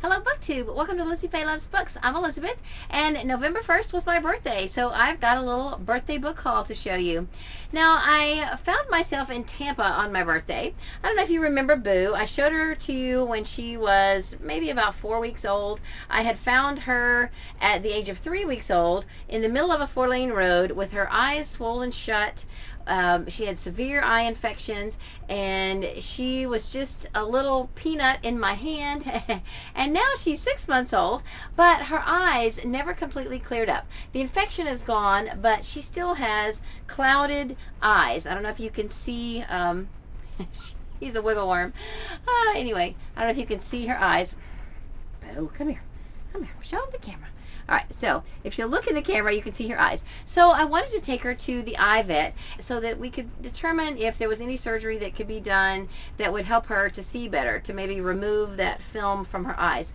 Hello BookTube, welcome to Lizzie Faye Loves Books. I'm Elizabeth, and November 1st was my birthday, so I've got a little birthday book haul to show you. Now, I found myself in Tampa on my birthday. I don't know if you remember Boo. I showed her to you when she was maybe about 4 weeks old. I had found her at the age of 3 weeks old in the middle of a 4-lane road with her eyes swollen shut. She had severe eye infections, and she was just a little peanut in my hand. And now she's 6 months old, but her eyes never completely cleared up. The infection is gone, but she still has clouded eyes. I don't know if you can see, she's a wiggle worm. Anyway, I don't know if you can see her eyes. Oh, come here. Come here. Show them the camera. Alright, so if she'll look in the camera, you can see her eyes. So I wanted to take her to the eye vet so that we could determine if there was any surgery that could be done that would help her to see better, to maybe remove that film from her eyes.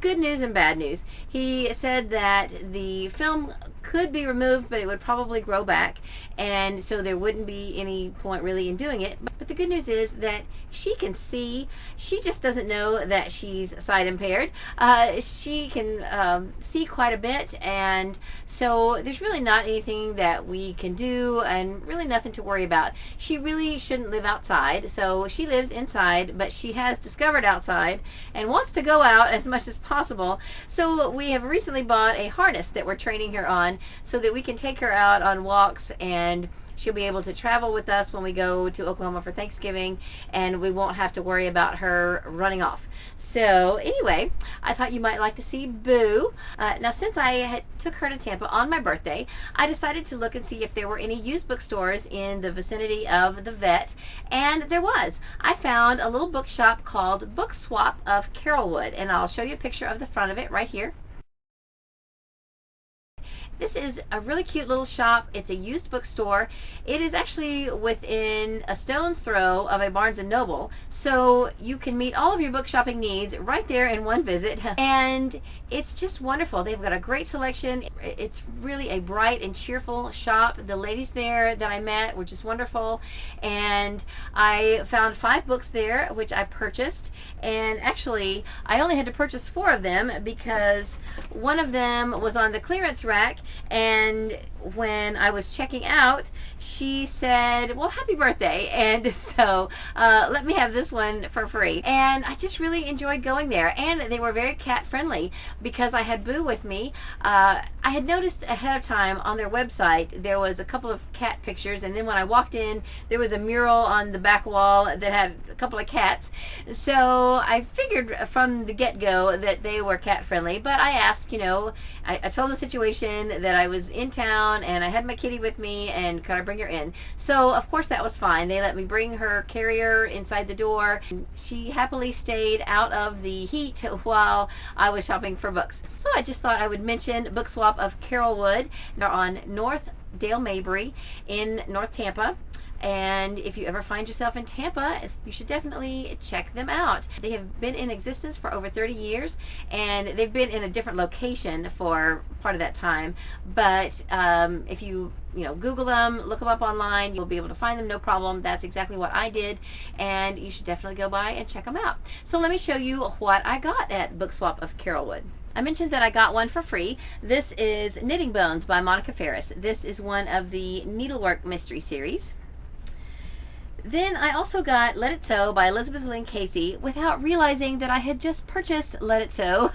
Good news and bad news. He said that the film could be removed, but it would probably grow back, and so there wouldn't be any point really in doing it. But the good news is that she can see. She just doesn't know that she's sight impaired. She can see quite a bit, and so there's really not anything that we can do, and really nothing to worry about. She really shouldn't live outside, so she lives inside, but she has discovered outside and wants to go out as much as possible. So we have recently bought a harness that we're training her on so that we can take her out on walks, and she'll be able to travel with us when we go to Oklahoma for Thanksgiving, and we won't have to worry about her running off. So anyway, I thought you might like to see Boo. Now, since I took her to Tampa on my birthday, I decided to look and see if there were any used bookstores in the vicinity of the vet, and there was. I found a little bookshop called Book Swap of Carrollwood, and I'll show you a picture of the front of it right here. This is a really cute little shop. It's a used bookstore. It is actually within a stone's throw of a Barnes & Noble, so you can meet all of your book shopping needs right there in one visit. And it's just wonderful. They've got a great selection. It's really a bright and cheerful shop. The ladies there that I met were just wonderful, and I found 5 books there, which I purchased. And actually, I only had to purchase 4 of them because one of them was on the clearance rack, and when I was checking out, she said, well, happy birthday, and so let me have this one for free. And I just really enjoyed going there, and they were very cat friendly because I had Boo with me. I had noticed ahead of time on their website there was a couple of cat pictures, and then when I walked in there was a mural on the back wall that had a couple of cats, so I figured from the get-go that they were cat friendly. But I asked, you know, I told them the situation, that I was in town and I had my kitty with me, and could I bring her in? So of course that was fine. They let me bring her carrier inside the door. She happily stayed out of the heat while I was shopping for books. So I just thought I would mention Book Swap of Carrollwood. They're on North Dale Mabry in North Tampa. And if you ever find yourself in Tampa, you should definitely check them out. They have been in existence for over 30 years, and they've been in a different location for part of that time. But if you Google them, look them up online, you'll be able to find them, no problem. That's exactly what I did, and you should definitely go by and check them out. So let me show you what I got at Book Swap of Carrollwood. I mentioned that I got one for free. This is Knitting Bones by Monica Ferris. This is one of the Needlework Mystery Series. Then I also got Let It Sew by Elizabeth Lynn Casey without realizing that I had just purchased Let It Sew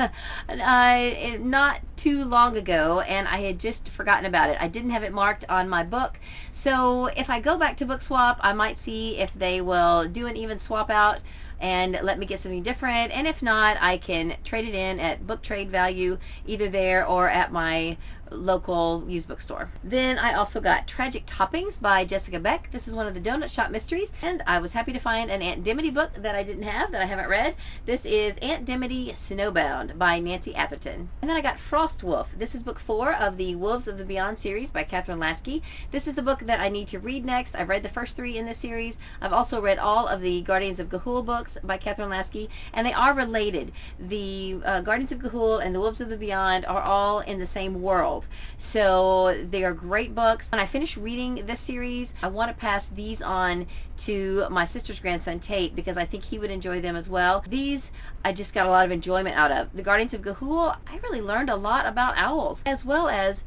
not too long ago, and I had just forgotten about it. I didn't have it marked on my book, so if I go back to Book Swap, I might see if they will do an even swap out and let me get something different, and if not, I can trade it in at book trade value either there or at my local used bookstore. Then I also got Tragic Toppings by Jessica Beck. This is one of the Donut Shop mysteries, and I was happy to find an Aunt Dimity book that I didn't have, that I haven't read. This is Aunt Dimity Snowbound by Nancy Atherton. And then I got Frost Wolf. This is book 4 of the Wolves of the Beyond series by Catherine Lasky. This is the book that I need to read next. I've read the first 3 in this series. I've also read all of the Guardians of Ga'Hoole books by Catherine Lasky, and they are related. The Guardians of Ga'Hoole and the Wolves of the Beyond are all in the same world. Unraveled. So they are great books. When I finish reading this series, I want to pass these on to my sister's grandson Tate because I think he would enjoy them as well. These I just got a lot of enjoyment out of. The Guardians of Ga'Hoole, I really learned a lot about owls, as well as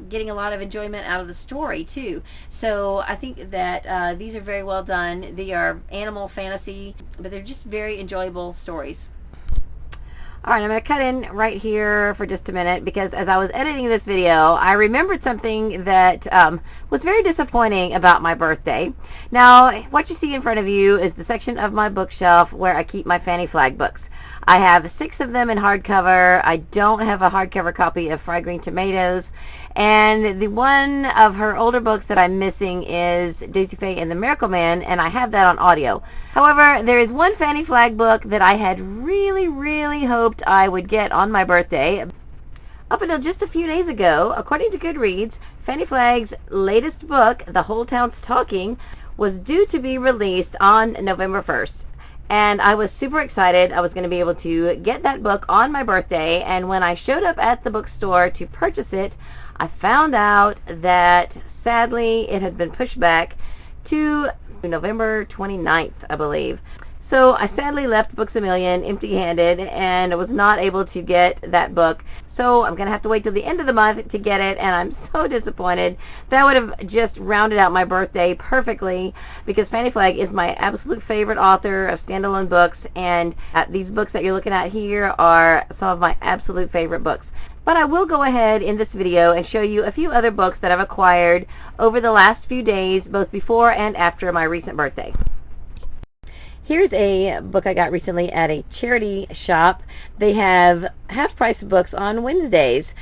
getting a lot of enjoyment out of the story too. So I think that these are very well done. They are animal fantasy, but they're just very enjoyable stories. All right, I'm going to cut in right here for just a minute because as I was editing this video, I remembered something that was very disappointing about my birthday. Now, what you see in front of you is the section of my bookshelf where I keep my Fannie Flagg books. I have 6 of them in hardcover. I don't have a hardcover copy of Fried Green Tomatoes. And the one of her older books that I'm missing is Daisy Faye and the Miracle Man, and I have that on audio. However, there is one Fannie Flagg book that I had really hoped I would get on my birthday. Up until just a few days ago, according to Goodreads, Fannie Flagg's latest book, The Whole Town's Talking, was due to be released on November 1st. And I was super excited. I was going to be able to get that book on my birthday, and when I showed up at the bookstore to purchase it, I found out that sadly it had been pushed back to November 29th, I believe. So I sadly left Books A Million empty-handed and I was not able to get that book. So I'm going to have to wait till the end of the month to get it, and I'm so disappointed. That would have just rounded out my birthday perfectly because Fannie Flagg is my absolute favorite author of standalone books, and these books that you're looking at here are some of my absolute favorite books. But I will go ahead in this video and show you a few other books that I've acquired over the last few days, both before and after my recent birthday. Here's a book I got recently at a charity shop. They have half-price books on Wednesdays.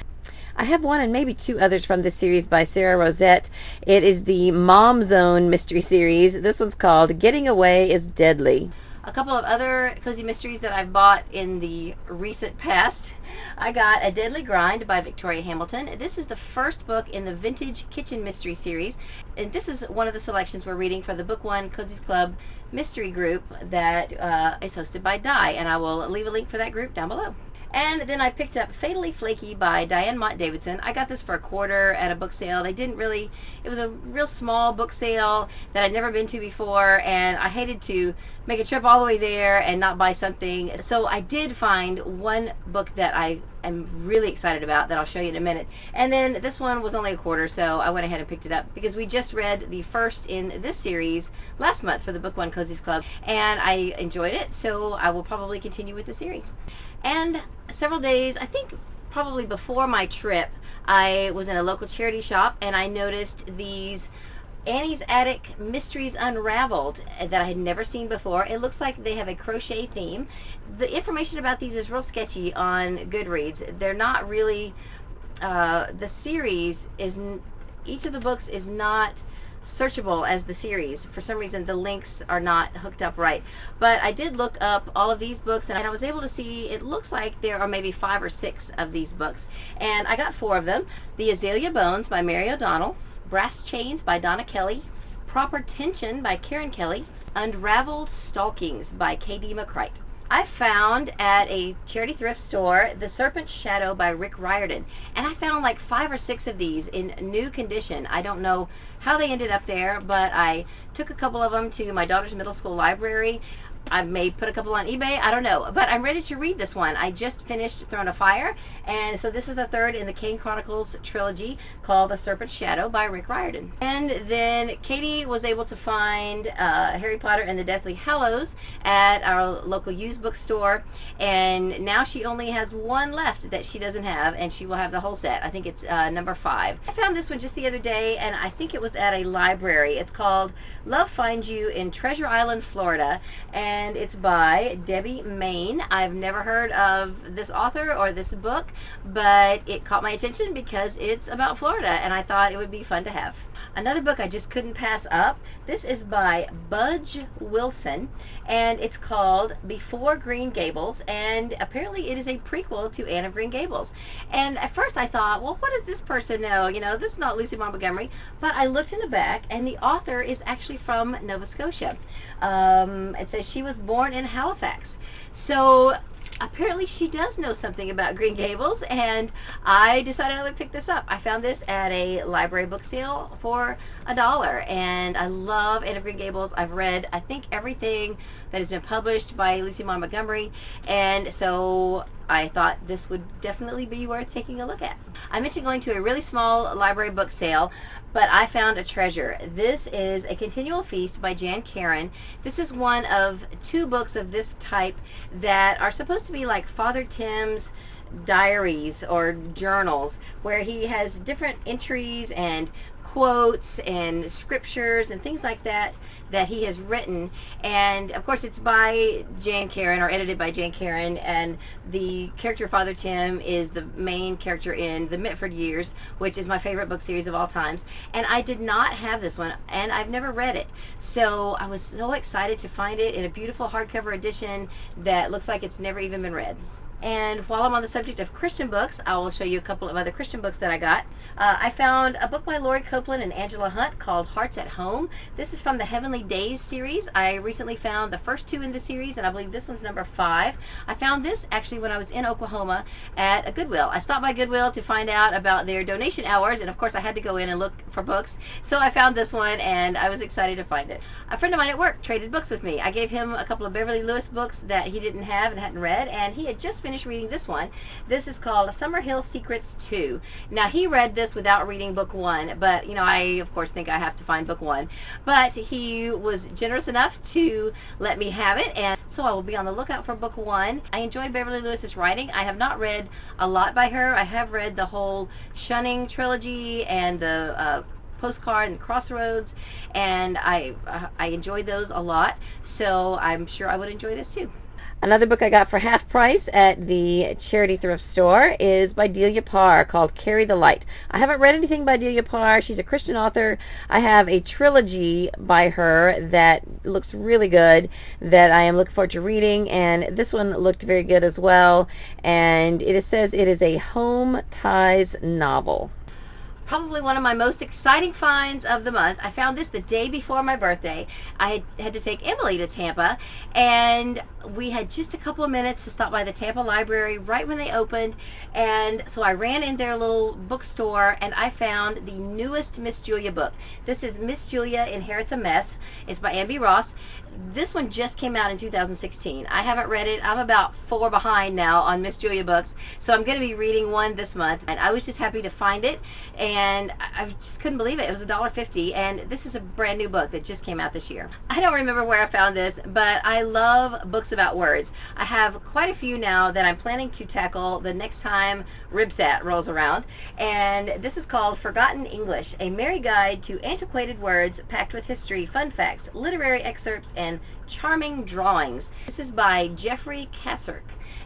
I have one and maybe 2 others from this series by Sarah Rosette. It is the Mom Zone mystery series. This one's called Getting Away is Deadly. A couple of other cozy mysteries that I've bought in the recent past. I got A Deadly Grind by Victoria Hamilton. This is the first book in the Vintage Kitchen Mystery series, and this is one of the selections we're reading for the Book One Cozies Club mystery group that is hosted by Di, and I will leave a link for that group down below. And then I picked up Fatally Flaky by Diane Mott Davidson. I got this for $1 at a book sale. It was a real small book sale that I'd never been to before, and I hated to make a trip all the way there and not buy something. So I did find one book that I am really excited about that I'll show you in a minute. And then this one was only $1, so I went ahead and picked it up because we just read the first in this series last month for the Book One Cozies Club, and I enjoyed it, so I will probably continue with the series. And several days, I think probably before my trip, I was in a local charity shop and I noticed these Annie's Attic Mysteries Unraveled that I had never seen before. It looks like they have a crochet theme. The information about these is real sketchy on Goodreads. They're not really, the series is, each of the books is not searchable as the series. For some reason the links are not hooked up right, but I did look up all of these books and I was able to see it looks like there are maybe 5 or 6 of these books, and I got 4 of them. The Azalea Bones by Mary O'Donnell, Brass Chains by Donna Kelly, Proper Tension by Karen Kelly, Unraveled Stalkings by K.D. McCrite. I found at a charity thrift store The Serpent's Shadow by Rick Riordan, and I found like 5 or 6 of these in new condition. I don't know how they ended up there, but I took a couple of them to my daughter's middle school library. I may put a couple on eBay, I don't know, but I'm ready to read this one. I just finished Throne of Fire, and so this is the 3rd in the Kane Chronicles trilogy called The Serpent's Shadow by Rick Riordan. And then Katie was able to find Harry Potter and the Deathly Hallows at our local used bookstore, and now she only has one left that she doesn't have, and she will have the whole set. I think it's number 5. I found this one just the other day, and I think it was at a library. It's called Love Finds You in Treasure Island, Florida, and it's by Debbie Main. I've never heard of this author or this book, but it caught my attention because it's about Florida, and I thought it would be fun to have. Another book I just couldn't pass up. This is by Budge Wilson, and it's called Before Green Gables, and apparently it is a prequel to Anne of Green Gables. And at first I thought, well, what does this person know? You know, this is not Lucy Montgomery. But I looked in the back, and the author is actually from Nova Scotia. It says she was born in Halifax. So apparently she does know something about Green Gables, and I decided I would pick this up. I found this at a library book sale for $1, and I love Anne of Green Gables. I've read, I think, everything that has been published by Lucy Maud Montgomery, and so I thought this would definitely be worth taking a look at. I mentioned going to a really small library book sale, but I found a treasure. This is A Continual Feast by Jan Karon. This is one of 2 books of this type that are supposed to be like Father Tim's diaries or journals, where he has different entries and quotes and scriptures and things like that that he has written. And of course it's by Jan Karon, or edited by Jan Karon, and the character Father Tim is the main character in The Mitford Years, which is my favorite book series of all times. And I did not have this one, and I've never read it, so I was so excited to find it in a beautiful hardcover edition that looks like it's never even been read. And while I'm on the subject of Christian books, I will show you a couple of other Christian books that I got. I found a book by Lori Copeland and Angela Hunt called Hearts at Home. This is from the Heavenly Days series. I recently found the first 2 in the series, and I believe this one's number 5. I found this actually when I was in Oklahoma at a Goodwill. I stopped by Goodwill to find out about their donation hours, and of course I had to go in and look for books. So I found this one, and I was excited to find it. A friend of mine at work traded books with me. I gave him a couple of Beverly Lewis books that he didn't have and hadn't read, and he had just finished reading this one. This is called Summerhill Secrets 2. Now, he read this without reading book 1, but you know, I of course think I have to find book 1. But he was generous enough to let me have it, and so I will be on the lookout for book 1. I enjoyed Beverly Lewis's writing. I have not read a lot by her. I have read the whole Shunning trilogy and the Postcard and Crossroads, and I enjoyed those a lot, so I'm sure I would enjoy this too. Another book I got for half price at the charity thrift store is by Delia Parr, called Carry the Light. I haven't read anything by Delia Parr. She's a Christian author. I have a trilogy by her that looks really good that I am looking forward to reading, and this one looked very good as well, and it says it is a home ties novel. Probably one of my most exciting finds of the month. I found this the day before my birthday. I had to take Emily to Tampa, and we had just a couple of minutes to stop by the Tampa Library right when they opened, and so I ran in their little bookstore and I found the newest Miss Julia book. This is Miss Julia Inherits a Mess. It's by Ann B. Ross. This one just came out in 2016. I haven't read it. I'm about 4 behind now on Miss Julia books, so I'm going to be reading one this month, and I was just happy to find it, and I just couldn't believe it. It was $1.50, and this is a brand new book that just came out this year. I don't remember where I found this, but I love books about words. I have quite a few now that I'm planning to tackle the next time RibSat rolls around, and this is called Forgotten English, a merry guide to antiquated words packed with history, fun facts, literary excerpts, and charming drawings. This is by Jeffrey Kasserk,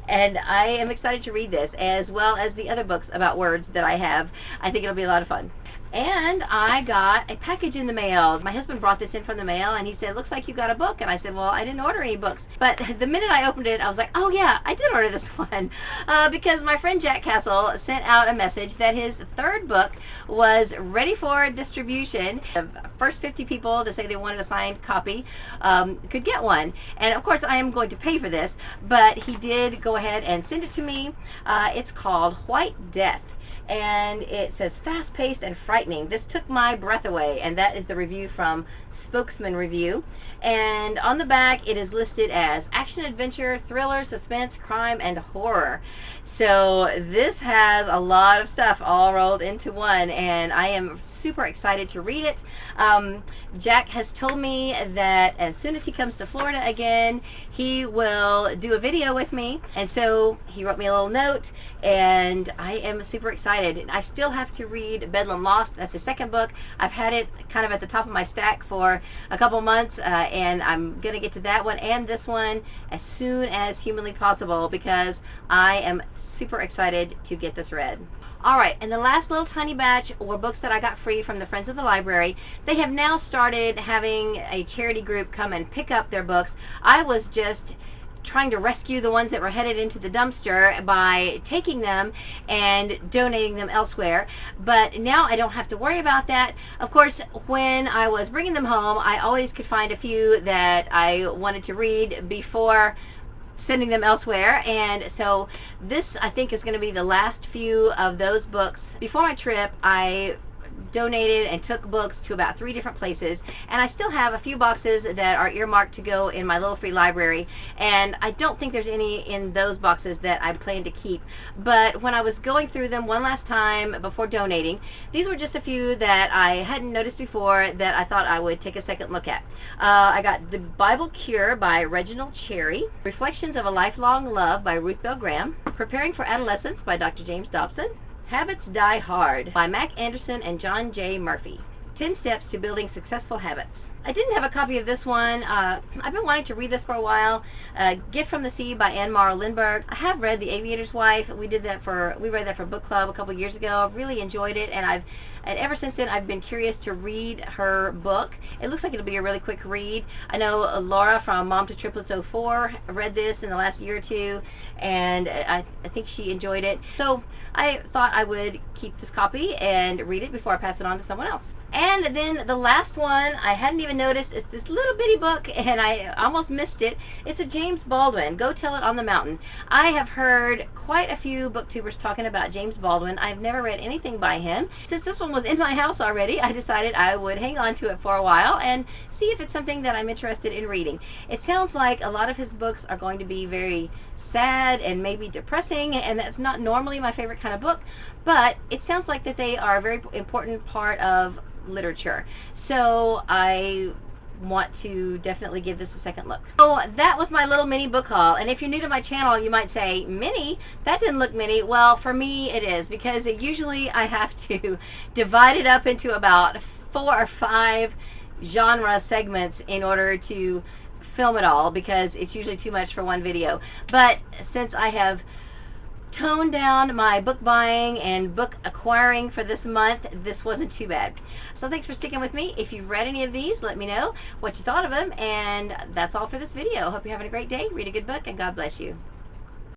and I am excited to read this, as well as the other books about words that I have. I think it'll be a lot of fun. And I got a package in the mail. My husband brought this in from the mail, and he said, "Looks like you got a book." And I said, "Well, I didn't order any books." But the minute I opened it, I was like, "Oh yeah, I did order this one," because my friend Jack Castle sent out a message that his 3rd book was ready for distribution. The first 50 people to say they wanted a signed copy could get one. And of course, I am going to pay for this, but he did go ahead and send it to me. It's called White Death, and it says fast-paced and frightening. This took my breath away, and that is the review from Spokesman Review. And on the back it is listed as action, adventure, thriller, suspense, crime, and horror. So this has a lot of stuff all rolled into one, and I am super excited to read it. Jack has told me that as soon as he comes to Florida again, he will do a video with me, and so he wrote me a little note, and I am super excited. I still have to read Bedlam Lost. That's the 2nd book. I've had it kind of at the top of my stack for a couple months, and I'm going to get to that one and this one as soon as humanly possible, because I am super excited to get this read. Alright, and the last little tiny batch were books that I got free from the Friends of the Library. They have now started having a charity group come and pick up their books. I was just trying to rescue the ones that were headed into the dumpster by taking them and donating them elsewhere, but now I don't have to worry about that. Of course, when I was bringing them home, I always could find a few that I wanted to read before sending them elsewhere. And so this, I think, is going to be the last few of those books. Before my trip, I donated and took books to about 3 different places, and I still have a few boxes that are earmarked to go in my little free library, and I don't think there's any in those boxes that I plan to keep. But when I was going through them one last time before donating, these were just a few that I hadn't noticed before that I thought I would take a second look at. I got The Bible Cure by Reginald Cherry, Reflections of a Lifelong Love by Ruth Bell Graham, Preparing for Adolescence by Dr. James Dobson, Habits Die Hard by Mac Anderson and John J. Murphy. 10 Steps to Building Successful Habits. I didn't have a copy of this one. I've been wanting to read this for a while. Gift from the Sea by Anne Morrow Lindbergh. I have read The Aviator's Wife. We read that for book club a couple years ago. Really enjoyed it, and ever since then I've been curious to read her book. It looks like it'll be a really quick read. I know Laura from Mom to Triplets 04 read this in the last year or two, and I think she enjoyed it. So I thought I would keep this copy and read it before I pass it on to someone else. And then the last one I hadn't even noticed is this little bitty book, and I almost missed it. It's a James Baldwin, Go Tell It on the Mountain. I have heard quite a few booktubers talking about James Baldwin. I've never read anything by him. Since this one was in my house already, I decided I would hang on to it for a while and see if it's something that I'm interested in reading. It sounds like a lot of his books are going to be very sad and maybe depressing, and that's not normally my favorite kind of book, but it sounds like that they are a very important part of literature. So I want to definitely give this a second look. So that was my little mini book haul, and if you're new to my channel you might say, mini? That didn't look mini. Well, for me it is, because usually I have to divide it up into about 4 or 5 genre segments in order to film it all, because it's usually too much for one video. But since I have toned down my book buying and book acquiring for this month, this wasn't too bad. So thanks for sticking with me. If you've read any of these, let me know what you thought of them, and that's all for this video. Hope you're having a great day. Read a good book, and God bless you.